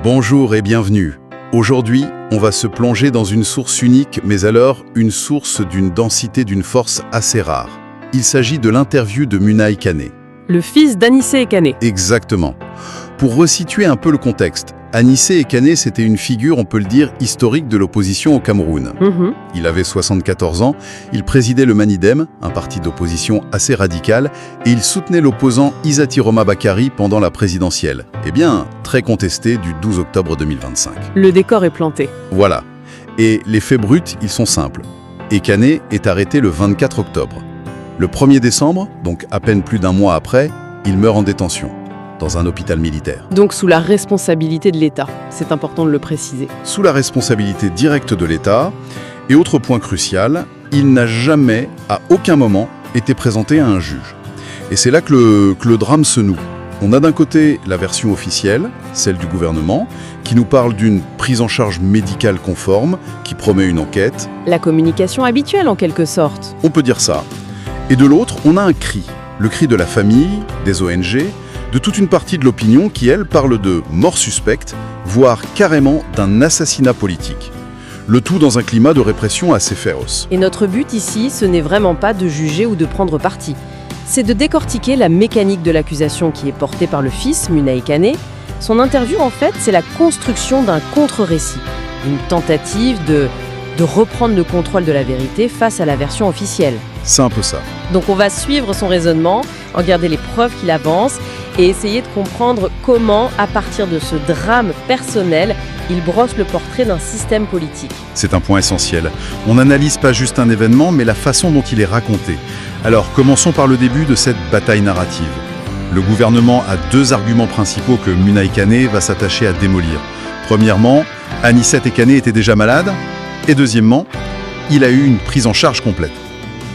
Bonjour et bienvenue. Aujourd'hui, on va se plonger dans une source unique, mais alors une source d'une densité, d'une force assez rare. Il s'agit de l'interview de Munaï Kane. Le fils d'Anissé Kane. Exactement. Pour resituer un peu le contexte, Anissé Kane, c'était une figure, on peut le dire, historique de l'opposition au Cameroun. Il avait 74 ans, il présidait le Manidem, un parti d'opposition assez radical, et il soutenait l'opposant Isati Roma Bakari pendant la présidentielle. Eh bien, très contesté du 12 octobre 2025. Le décor est planté. Voilà. Et les faits bruts, ils sont simples. Et Kane est arrêté le 24 octobre. Le 1er décembre, donc à peine plus d'un mois après, il meurt en détention, dans un hôpital militaire. Donc sous la responsabilité de l'État. C'est important de le préciser. Sous la responsabilité directe de l'État. Et autre point crucial, il n'a jamais, à aucun moment, été présenté à un juge. Et c'est là que le drame se noue. On a d'un côté la version officielle, celle du gouvernement, qui nous parle d'une prise en charge médicale conforme, qui promet une enquête. La communication habituelle en quelque sorte. On peut dire ça. Et de l'autre, on a un cri. Le cri de la famille, des ONG, de toute une partie de l'opinion qui, elle, parle de mort suspecte, voire carrément d'un assassinat politique. Le tout dans un climat de répression assez féroce. Et notre but ici, ce n'est vraiment pas de juger ou de prendre parti. C'est de décortiquer la mécanique de l'accusation qui est portée par le fils, Munaï Kane. Son interview, en fait, c'est la construction d'un contre-récit, une tentative de reprendre le contrôle de la vérité face à la version officielle. C'est un peu ça. Donc on va suivre son raisonnement, regarder les preuves qu'il avance et essayer de comprendre comment, à partir de ce drame personnel, il brosse le portrait d'un système politique. C'est un point essentiel. On n'analyse pas juste un événement, mais la façon dont il est raconté. Alors, commençons par le début de cette bataille narrative. Le gouvernement a deux arguments principaux que Munaï Kane va s'attacher à démolir. Premièrement, Anissé Kane était déjà malade. Et deuxièmement, il a eu une prise en charge complète.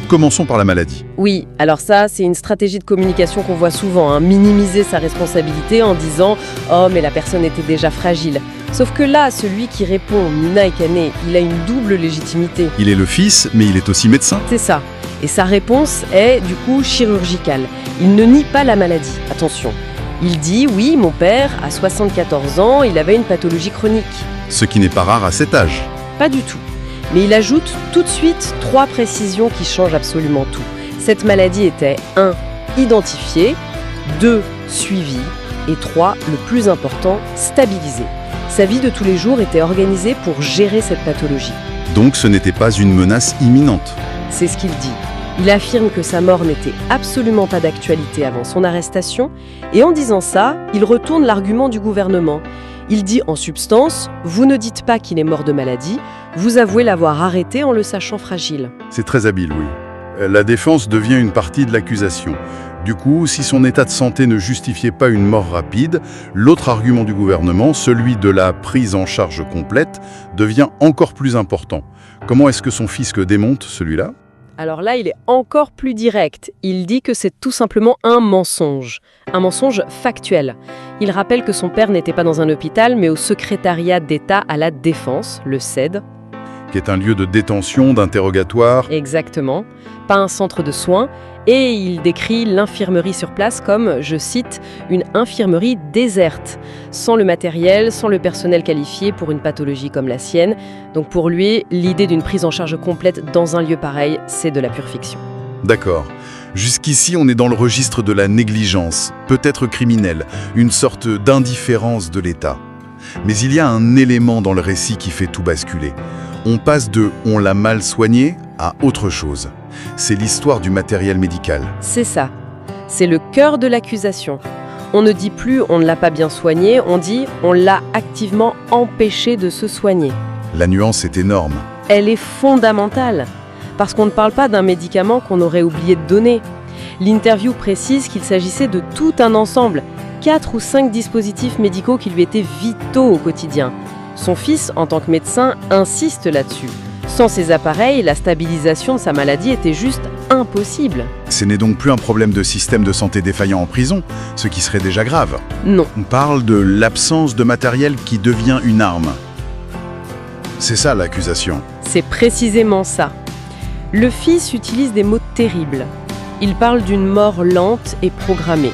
Commençons par la maladie. Oui, alors ça, c'est une stratégie de communication qu'on voit souvent, minimiser sa responsabilité en disant « Oh, mais la personne était déjà fragile ». Sauf que là, celui qui répond, Munaï Kane, il a une double légitimité. Il est le fils, mais il est aussi médecin. C'est ça. Et sa réponse est, du coup, chirurgicale. Il ne nie pas la maladie, attention. Il dit « Oui, mon père, à 74 ans, il avait une pathologie chronique ». Ce qui n'est pas rare à cet âge. Pas du tout. Mais il ajoute tout de suite 3 précisions qui changent absolument tout. Cette maladie était 1. Identifiée, 2. Suivie et 3. Le plus important, stabilisée. Sa vie de tous les jours était organisée pour gérer cette pathologie. Donc ce n'était pas une menace imminente. C'est ce qu'il dit. Il affirme que sa mort n'était absolument pas d'actualité avant son arrestation et en disant ça, il retourne l'argument du gouvernement. Il dit en substance, vous ne dites pas qu'il est mort de maladie, vous avouez l'avoir arrêté en le sachant fragile. C'est très habile, oui. La défense devient une partie de l'accusation. Du coup, si son état de santé ne justifiait pas une mort rapide, l'autre argument du gouvernement, celui de la prise en charge complète, devient encore plus important. Comment est-ce que son fils le démonte, celui-là ? Alors là, il est encore plus direct. Il dit que c'est tout simplement un mensonge factuel. Il rappelle que son père n'était pas dans un hôpital, mais au secrétariat d'État à la Défense, le CED. Qui est un lieu de détention, d'interrogatoire. Exactement, pas un centre de soins. Et il décrit l'infirmerie sur place comme, je cite, une infirmerie déserte, sans le matériel, sans le personnel qualifié pour une pathologie comme la sienne. Donc pour lui, l'idée d'une prise en charge complète dans un lieu pareil, c'est de la pure fiction. D'accord. Jusqu'ici, on est dans le registre de la négligence, peut-être criminelle, une sorte d'indifférence de l'État. Mais il y a un élément dans le récit qui fait tout basculer. On passe de « on l'a mal soigné » à autre chose. C'est l'histoire du matériel médical. C'est ça. C'est le cœur de l'accusation. On ne dit plus « on ne l'a pas bien soigné », on dit « on l'a activement empêché de se soigner ». La nuance est énorme. Elle est fondamentale, parce qu'on ne parle pas d'un médicament qu'on aurait oublié de donner. L'interview précise qu'il s'agissait de tout un ensemble, 4 ou 5 dispositifs médicaux qui lui étaient vitaux au quotidien. Son fils, en tant que médecin, insiste là-dessus. Sans ces appareils, la stabilisation de sa maladie était juste impossible. Ce n'est donc plus un problème de système de santé défaillant en prison, ce qui serait déjà grave. Non. On parle de l'absence de matériel qui devient une arme. C'est ça l'accusation. C'est précisément ça. Le fils utilise des mots terribles. Il parle d'une mort lente et programmée.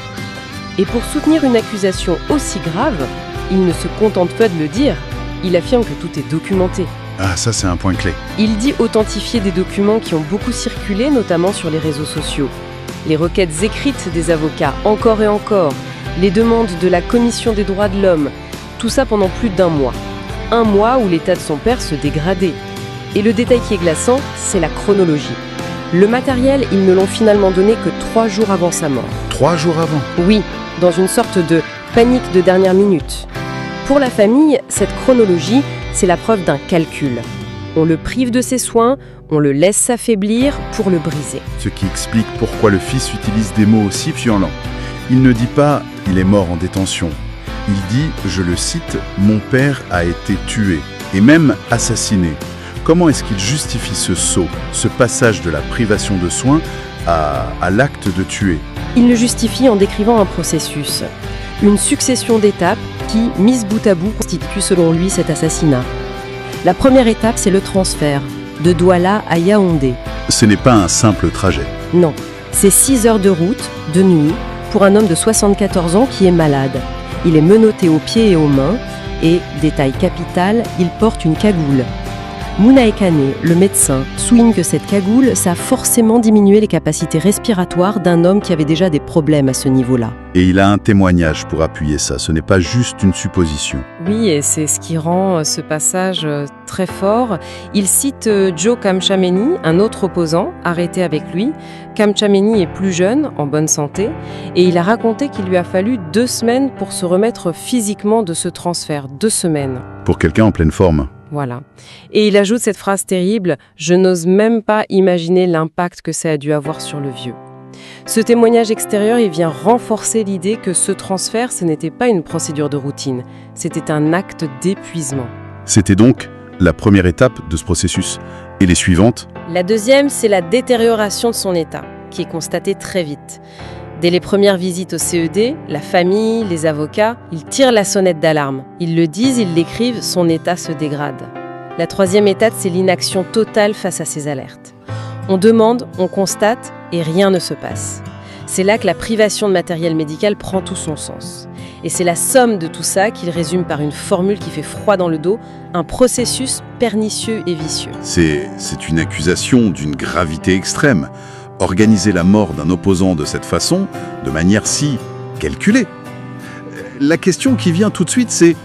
Et pour soutenir une accusation aussi grave, il ne se contente pas de le dire, il affirme que tout est documenté. Ah, ça c'est un point clé. Il dit authentifier des documents qui ont beaucoup circulé, notamment sur les réseaux sociaux. Les requêtes écrites des avocats, encore et encore, les demandes de la Commission des droits de l'homme, tout ça pendant plus d'1 mois. 1 mois où l'état de son père se dégradait. Et le détail qui est glaçant, c'est la chronologie. Le matériel, ils ne l'ont finalement donné que 3 jours avant sa mort. 3 jours avant. Oui, dans une sorte de panique de dernière minute. Pour la famille, cette chronologie, c'est la preuve d'un calcul. On le prive de ses soins, on le laisse s'affaiblir pour le briser. Ce qui explique pourquoi le fils utilise des mots aussi violents. Il ne dit pas « il est mort en détention ». Il dit, je le cite, « mon père a été tué » et même assassiné. Comment est-ce qu'il justifie ce saut, ce passage de la privation de soins à l'acte de tuer? Il le justifie en décrivant un processus, une succession d'étapes qui, mises bout à bout, constituent selon lui cet assassinat. La première étape, c'est le transfert, de Douala à Yaoundé. Ce n'est pas un simple trajet. Non, c'est 6 heures de route, de nuit, pour un homme de 74 ans qui est malade. Il est menotté aux pieds et aux mains, et, détail capital, il porte une cagoule. Mounaï Kane, le médecin, souligne que cette cagoule, ça a forcément diminué les capacités respiratoires d'un homme qui avait déjà des problèmes à ce niveau-là. Et il a un témoignage pour appuyer ça, ce n'est pas juste une supposition. Oui, et c'est ce qui rend ce passage très fort. Il cite Joe Kamchameni, un autre opposant, arrêté avec lui. Kamchameni est plus jeune, en bonne santé, et il a raconté qu'il lui a fallu 2 semaines pour se remettre physiquement de ce transfert. 2 semaines. Pour quelqu'un en pleine forme. Voilà. Et il ajoute cette phrase terrible « Je n'ose même pas imaginer l'impact que ça a dû avoir sur le vieux ». Ce témoignage extérieur, il vient renforcer l'idée que ce transfert, ce n'était pas une procédure de routine, c'était un acte d'épuisement. C'était donc la première étape de ce processus. Et les suivantes? La deuxième, c'est la détérioration de son état, qui est constatée très vite. Dès les premières visites au CED, la famille, les avocats, ils tirent la sonnette d'alarme. Ils le disent, ils l'écrivent, son état se dégrade. La troisième étape, c'est l'inaction totale face à ces alertes. On demande, on constate, et rien ne se passe. C'est là que la privation de matériel médical prend tout son sens. Et c'est la somme de tout ça qu'il résume par une formule qui fait froid dans le dos, un processus pernicieux et vicieux. C'est une accusation d'une gravité extrême. Organiser la mort d'un opposant de cette façon, de manière si calculée. La question qui vient tout de suite, c'est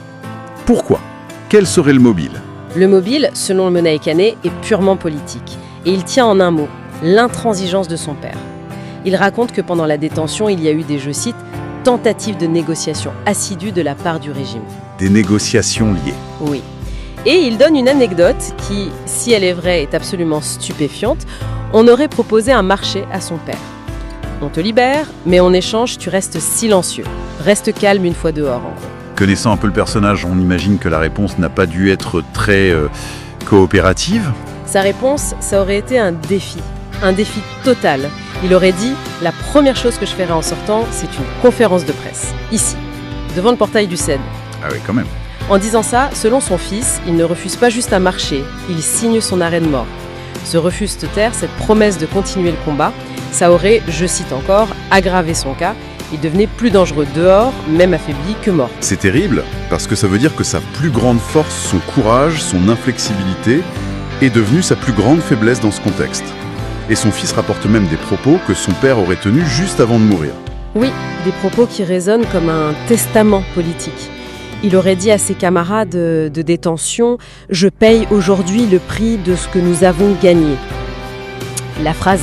pourquoi? Quel serait le mobile? Le mobile, selon Mounaï Kane, est purement politique. Et il tient en un mot, l'intransigeance de son père. Il raconte que pendant la détention, il y a eu des, je cite, tentatives de négociation assidue de la part du régime. Des négociations liées. Oui. Et il donne une anecdote qui, si elle est vraie, est absolument stupéfiante. On aurait proposé un marché à son père. On te libère, mais en échange, tu restes silencieux. Reste calme une fois dehors, en gros. Connaissant un peu le personnage, on imagine que la réponse n'a pas dû être très coopérative. Sa réponse, ça aurait été un défi total. Il aurait dit « La première chose que je ferai en sortant, c'est une conférence de presse, ici, devant le portail du CED. » Ah oui, quand même. En disant ça, selon son fils, il ne refuse pas juste un marché, il signe son arrêt de mort. Ce refus se taire, cette promesse de continuer le combat, ça aurait, je cite encore, aggravé son cas. Il devenait plus dangereux dehors, même affaibli, que mort. C'est terrible, parce que ça veut dire que sa plus grande force, son courage, son inflexibilité, est devenue sa plus grande faiblesse dans ce contexte. Et son fils rapporte même des propos que son père aurait tenus juste avant de mourir. Oui, des propos qui résonnent comme un testament politique. Il aurait dit à ses camarades de détention « Je paye aujourd'hui le prix de ce que nous avons gagné ». La phrase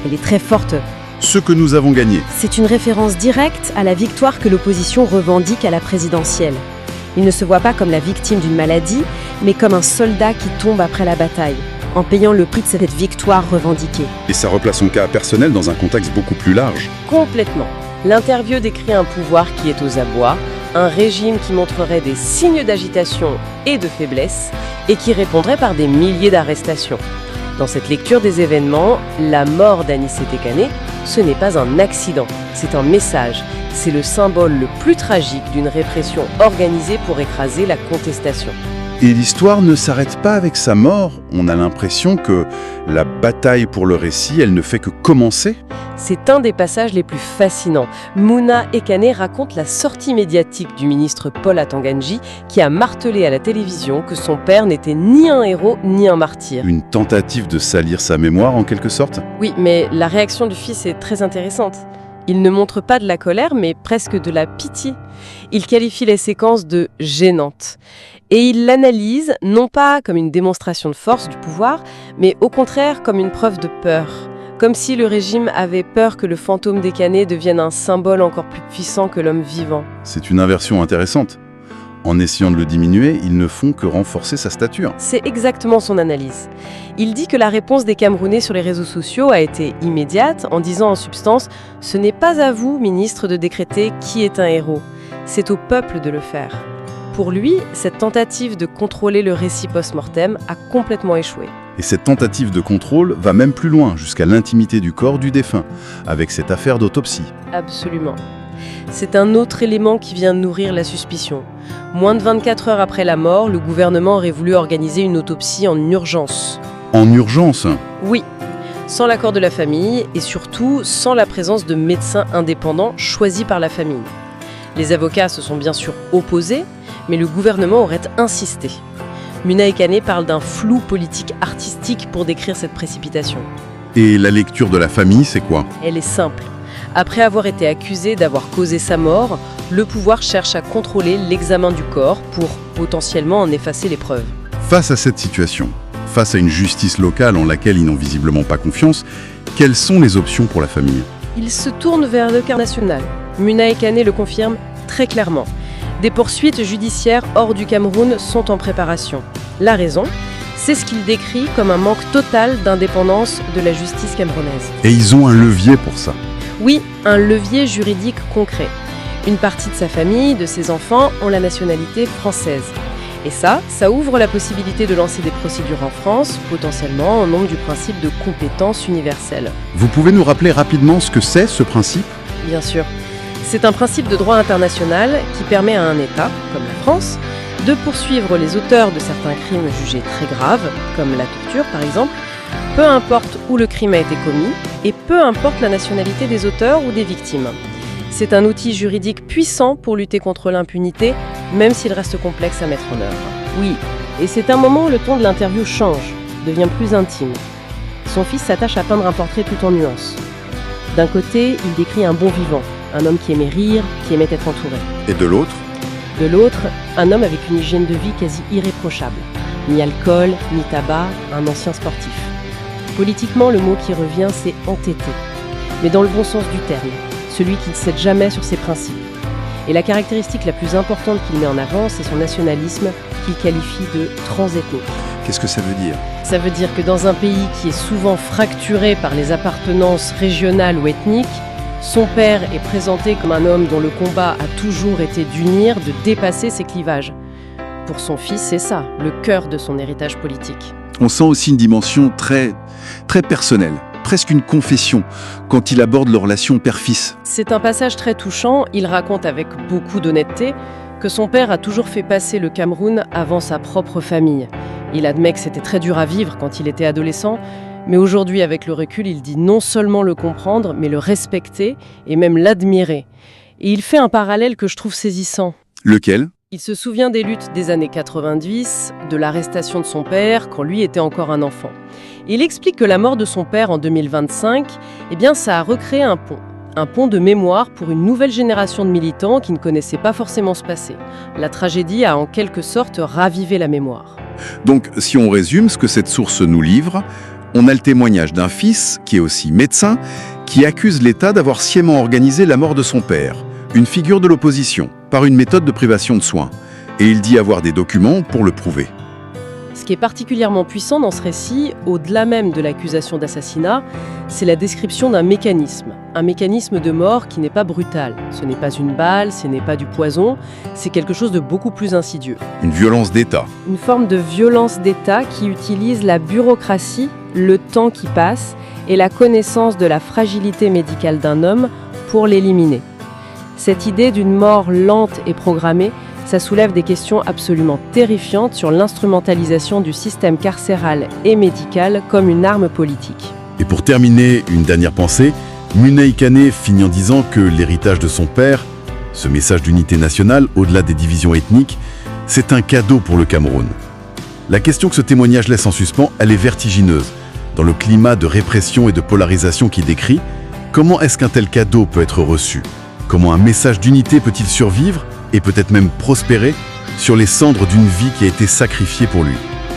elle est très forte. Ce que nous avons gagné. C'est une référence directe à la victoire que l'opposition revendique à la présidentielle. Il ne se voit pas comme la victime d'une maladie, mais comme un soldat qui tombe après la bataille, en payant le prix de cette victoire revendiquée. Et ça replace son cas personnel dans un contexte beaucoup plus large. Complètement. L'interview décrit un pouvoir qui est aux abois, un régime qui montrerait des signes d'agitation et de faiblesse, et qui répondrait par des milliers d'arrestations. Dans cette lecture des événements, la mort d'Anissé Kane, ce n'est pas un accident, c'est un message. C'est le symbole le plus tragique d'une répression organisée pour écraser la contestation. Et l'histoire ne s'arrête pas avec sa mort. On a l'impression que la bataille pour le récit, elle ne fait que commencer. C'est un des passages les plus fascinants. Mouna Ekane raconte la sortie médiatique du ministre Paul Atanganji qui a martelé à la télévision que son père n'était ni un héros ni un martyr. Une tentative de salir sa mémoire en quelque sorte. Oui, mais la réaction du fils est très intéressante. Il ne montre pas de la colère, mais presque de la pitié. Il qualifie les séquences de gênantes. Et il l'analyse, non pas comme une démonstration de force du pouvoir, mais au contraire comme une preuve de peur. Comme si le régime avait peur que le fantôme d'Ekane devienne un symbole encore plus puissant que l'homme vivant. C'est une inversion intéressante. En essayant de le diminuer, ils ne font que renforcer sa stature. C'est exactement son analyse. Il dit que la réponse des Camerounais sur les réseaux sociaux a été immédiate, en disant en substance « Ce n'est pas à vous, ministre, de décréter qui est un héros. C'est au peuple de le faire ». Pour lui, cette tentative de contrôler le récit post-mortem a complètement échoué. Et cette tentative de contrôle va même plus loin, jusqu'à l'intimité du corps du défunt, avec cette affaire d'autopsie. Absolument. C'est un autre élément qui vient nourrir la suspicion. Moins de 24 heures après la mort, le gouvernement aurait voulu organiser une autopsie en urgence. En urgence ? Oui, sans l'accord de la famille et surtout sans la présence de médecins indépendants choisis par la famille. Les avocats se sont bien sûr opposés, mais le gouvernement aurait insisté. Mouna Ekane parle d'un flou politique artistique pour décrire cette précipitation. Et la lecture de la famille, c'est quoi ? Elle est simple. Après avoir été accusé d'avoir causé sa mort, le pouvoir cherche à contrôler l'examen du corps pour potentiellement en effacer les preuves. Face à cette situation, face à une justice locale en laquelle ils n'ont visiblement pas confiance, quelles sont les options pour la famille ? Il se tourne vers le cas national. Mouna Ekane le confirme très clairement. Des poursuites judiciaires hors du Cameroun sont en préparation. La raison, c'est ce qu'il décrit comme un manque total d'indépendance de la justice camerounaise. Et ils ont un levier pour ça. Oui, un levier juridique concret. Une partie de sa famille, de ses enfants, ont la nationalité française. Et ça ouvre la possibilité de lancer des procédures en France, potentiellement au nom du principe de compétence universelle. Vous pouvez nous rappeler rapidement ce que c'est, ce principe ? Bien sûr. C'est un principe de droit international qui permet à un État, comme la France, de poursuivre les auteurs de certains crimes jugés très graves, comme la torture par exemple, peu importe où le crime a été commis et peu importe la nationalité des auteurs ou des victimes. C'est un outil juridique puissant pour lutter contre l'impunité, même s'il reste complexe à mettre en œuvre. Oui, et c'est un moment où le ton de l'interview change, devient plus intime. Son fils s'attache à peindre un portrait tout en nuances. D'un côté, il décrit un bon vivant, un homme qui aimait rire, qui aimait être entouré. Et de l'autre ? De l'autre, un homme avec une hygiène de vie quasi irréprochable. Ni alcool, ni tabac, un ancien sportif. Politiquement, le mot qui revient, c'est entêté. Mais dans le bon sens du terme, celui qui ne cède jamais sur ses principes. Et la caractéristique la plus importante qu'il met en avant, c'est son nationalisme, qu'il qualifie de transethnique. Qu'est-ce que ça veut dire ? Ça veut dire que dans un pays qui est souvent fracturé par les appartenances régionales ou ethniques, son père est présenté comme un homme dont le combat a toujours été d'unir, de dépasser ses clivages. Pour son fils, c'est ça, le cœur de son héritage politique. On sent aussi une dimension très personnelle, presque une confession, quand il aborde leur relation père-fils. C'est un passage très touchant. Il raconte avec beaucoup d'honnêteté que son père a toujours fait passer le Cameroun avant sa propre famille. Il admet que c'était très dur à vivre quand il était adolescent, mais aujourd'hui, avec le recul, il dit non seulement le comprendre, mais le respecter et même l'admirer. Et il fait un parallèle que je trouve saisissant. Lequel ? Il se souvient des luttes des années 90, de l'arrestation de son père quand lui était encore un enfant. Il explique que la mort de son père en 2025, ça a recréé un pont de mémoire pour une nouvelle génération de militants qui ne connaissaient pas forcément ce passé. La tragédie a en quelque sorte ravivé la mémoire. Donc, si on résume ce que cette source nous livre, on a le témoignage d'un fils, qui est aussi médecin, qui accuse l'État d'avoir sciemment organisé la mort de son père, une figure de l'opposition, par une méthode de privation de soins. Et il dit avoir des documents pour le prouver. Ce qui est particulièrement puissant dans ce récit, au-delà même de l'accusation d'assassinat, c'est la description d'un mécanisme. Un mécanisme de mort qui n'est pas brutal. Ce n'est pas une balle, ce n'est pas du poison, c'est quelque chose de beaucoup plus insidieux. Une violence d'État. Une forme de violence d'État qui utilise la bureaucratie, le temps qui passe et la connaissance de la fragilité médicale d'un homme pour l'éliminer. Cette idée d'une mort lente et programmée, Ça soulève des questions absolument terrifiantes sur l'instrumentalisation du système carcéral et médical comme une arme politique. Et pour terminer, une dernière pensée, Munaï Kane finit en disant que l'héritage de son père, ce message d'unité nationale au-delà des divisions ethniques, c'est un cadeau pour le Cameroun. La question que ce témoignage laisse en suspens, elle est vertigineuse. Dans le climat de répression et de polarisation qu'il décrit, comment est-ce qu'un tel cadeau peut être reçu? Comment un message d'unité peut-il survivre et peut-être même prospérer sur les cendres d'une vie qui a été sacrifiée pour lui?